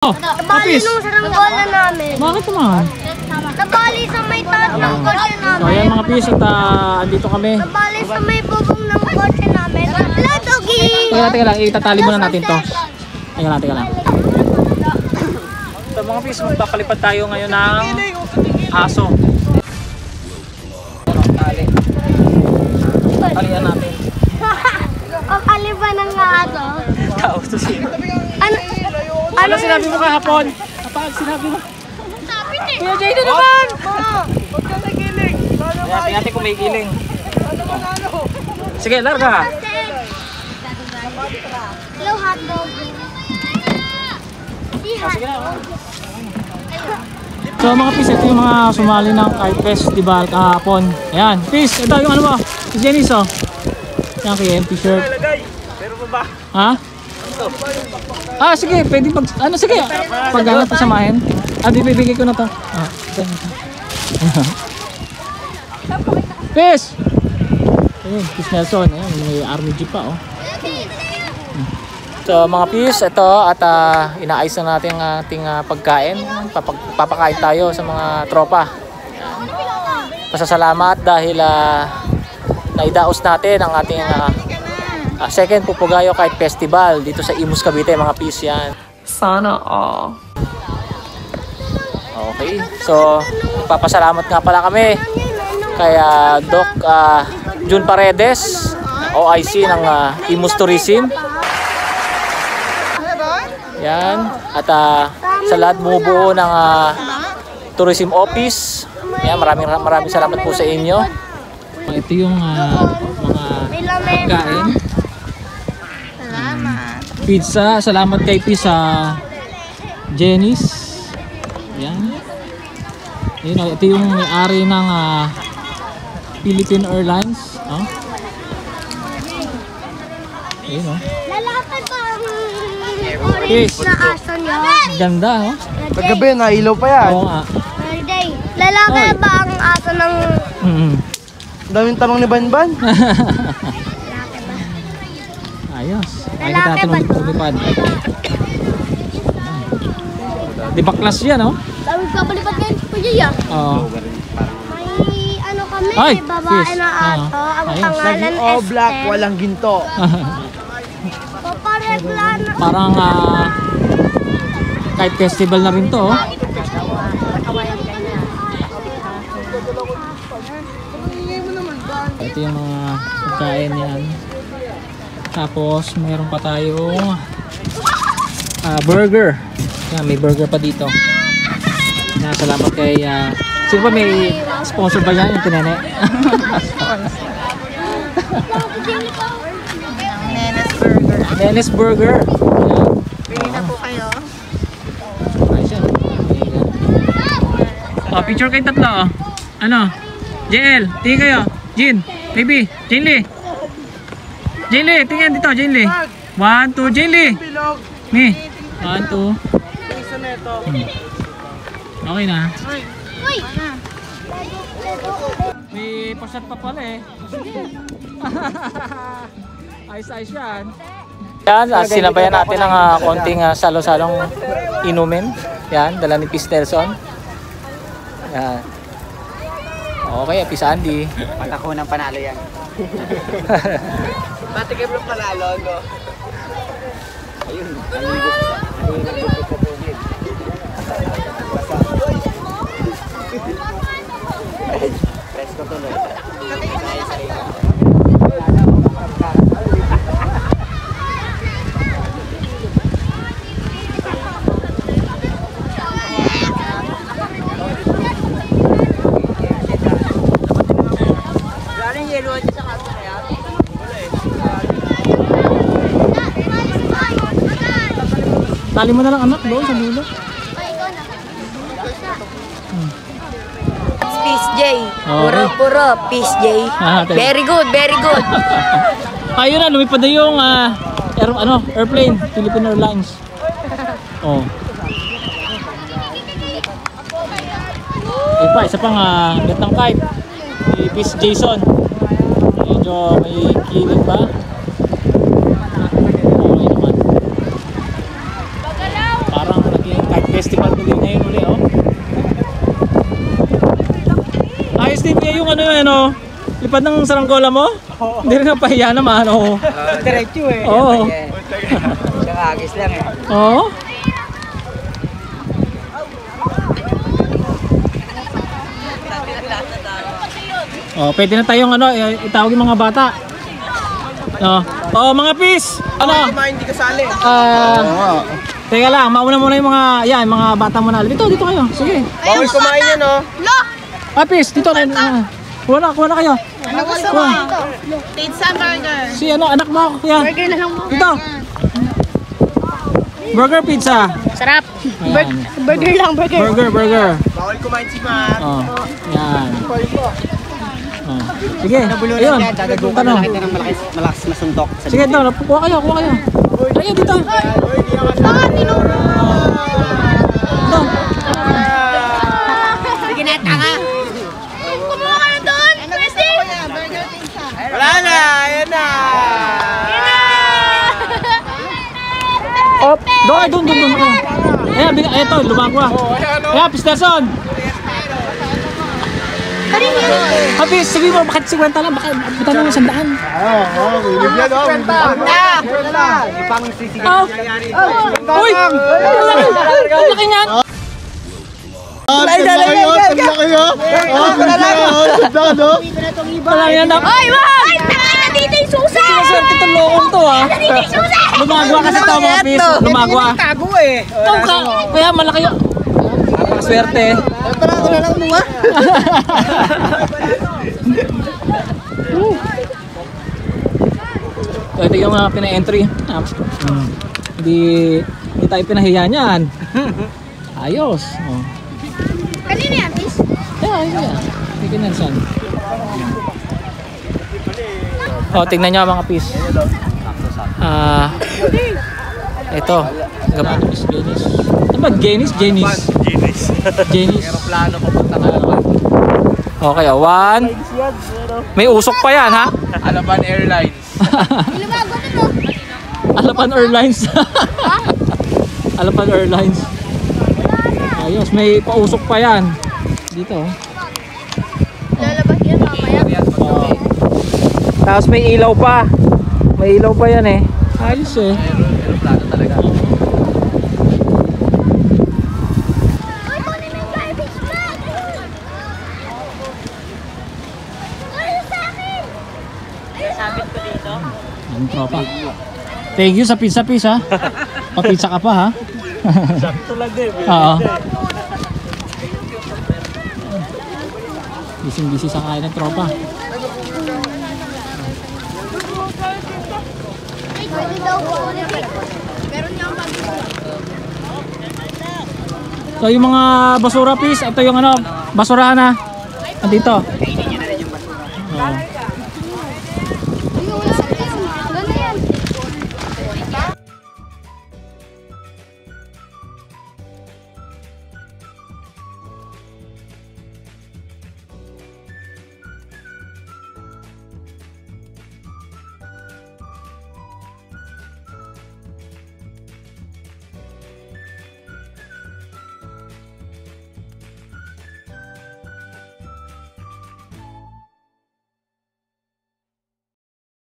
Oh, Nabali nung saranggola namin. bakit naman? Nabali sa may taas ng kotse namin. So ayan mga pis at andito kami. Nabali sa may bubong ng kotse namin. Ladogi! Teka lang, itatali muna natin to. Teka lang. So mga pis, magpapalipad tayo ngayon ng aso. Talian natin. Kakaliban ng aso. Tao to siya. Ano Sinabi mo kahapon? Kapag sinabi mo? sabi niya? Kuya Jay na naman! Huwag ka nagiling. Ayan, tingnan natin kung may giling. Sige, larga. Hello, hotdog. Sige na. So mga pis, ito yung mga sumali ng kite festival kahapon. Ayan, pis, ito yung ano mo? Si Janice oh. Yan kay t-shirt. Pero pa ba? Ha? Ah, sige, pwede pag ano sige. Pag ano pasamahin. Ah, di bibigay ko na to. Ah, ito. Pis. Ayun, Pis Nelson, ayun, may army jeep pa oh. So mga pis, ito at inaayos na natin ang ating pagkain. Papakain tayo sa mga tropa. Pasasalamat dahil naidaos natin ang ating second Pupugayo Kite Festival dito sa Imus, Cavite mga pis yan. Sana all. Okay, so papasalamat nga pala kami kay Doc Jun Paredes, OIC ng Imus Tourism. Yan, at sa lahat bumubuo ng Tourism Office. Yan, maraming salamat po sa inyo. Ito yung mga pagkain. Salamat. Pizza, salamat kay Pizza Janice. Yan. Yun, ito yung may-ari ng Philippine Airlines. Oh. Ayun oh. Lalakad pa ang Yes. orange na aso niyo. Ganda oh. Paggabi, nailaw pa yan. Oo nga. Birthday. Lalakad ba ang aso ng... Daming tamang ni Banban. Ayos. Ayos natin lumipad. Di ba class yan oh? Sabi ka palipat ngayon po dyan. Oo. May ano kami, Ay, may babae yes. na aso. Ang Ayos. pangalan Lagi all black, walang ginto. Paparegla na. Parang kite festival na rin to oh. Ito yung mga pagkain yan. Tapos mayroon pa tayong burger. Yan, may burger pa dito. Yan, salamat kay sino ba may sponsor ba yan yung tinene? Nenes Burger. Pili na po kayo. Ayos yan. Oh, picture kayo tatlo oh. Ano? JL, tingin kayo. Jin, baby, Jinli. Jinli, tingin dito, Jinli. 1, 2, Jinli. Bilog. Me. 1, 2. Isa neto. Okay na. Uy! May pasat pa pala eh. Ayos-ayos yan. Yan, sinabayan natin ang konting salo-salong inumin. Yan, dala ni Pis Nelson. Yan. Okay, Pis Andy. Patako ng panalo yan. Patikim ng panalo, no? Ayun, presko tuloy. Tali mo na lang anak doon sa dulo. Peace J. Okay. Puro, Peace J. Okay. Very good, very good. Ayun na, lumipad na yung airplane, Philippine Airlines. Oh. Isa pang gatang kite. Si Peace Jason. Medyo may kilig ba? Okay naman. Parang naging festival tuloy ngayon uli, oh. Ayos din kaya yung ano yun, oh. Lipad ng saranggola mo? Hindi rin napahiya naman, oh. Diretso eh. Oo. Siyang agis lang eh. Oo. Oh, pwede na tayong ano, itawag yung mga bata. Oh, mga pis. Ano? Hindi kasali. Teka lang, mauna muna yung mga bata muna. Dito kayo. Sige. Bawal kumain yan, oh. Pis, dito na. Kuha na kayo. Ano gusto mo? Pizza burger. Si anak mo, kuya. Burger na lang mo. Dito. Burger pizza. Sarap. Ayan. Burger lang, burger. Burger. Bawal kumain si Matt. Oh. Yan. Oh. Sige. Ayun. Ano? ng malakas na suntok. Sige, ito. Kuha kayo. Ayun, dito. Baka tinuro. Ito. Sige na, tanga. Kumuha ka na doon. Pwede. Burger pizza. Wala na, ayan na. Op. Doon. Ayan, ito. Lumagwa. Ayan, Pisterson. Habi, sabi mo, bakit 50 lang? Bakit buta mo 100? Bibigyan, oh. Ipang sisigil. Uy! Ang laki niyan! Wala yan na. Ay, wag! Tanga na dito yung susa! Sinaswerte itong lokong to, ha? Dito yung susa! Lumagwa kasi ito, mga pis. Lumagwa. Tago eh. Kaya malaki yun. Napakaswerte. Para ako na lang bunga. So, ito yung pina-entry. Hindi tayo pinahiya niyan. Ayos. Oh. Kanina yan, please. Yeah. Sige na, son. Oh, tingnan nyo mga pis. Ito. Gabato is Genis. Ano ba? Genis? Aeroplano papunta ka naman. Okay, 1. May usok pa yan, ha? Alaban Airlines. Lumago na mo. Alapan Airlines. Alapan Airlines. Ayos, may pausok pa yan. Dito. Lalabas yan mamaya. Oh. Tapos may ilaw pa. May ilaw pa yan eh. Ayos eh. Aeroplano talaga. Ay, kunin mo yung garbage bag. Ay, sa akin. Sabit ko dito. Ang tropa. Thank you sa pizza ha. Pa-pizza ka pa ha. Sakto lang din. Oo. Busy sa kain ng tropa. Ay, pwede daw po. Meron niya ang So yung mga basura piece, ito yung ano, basurahan na. Nandito. Oo.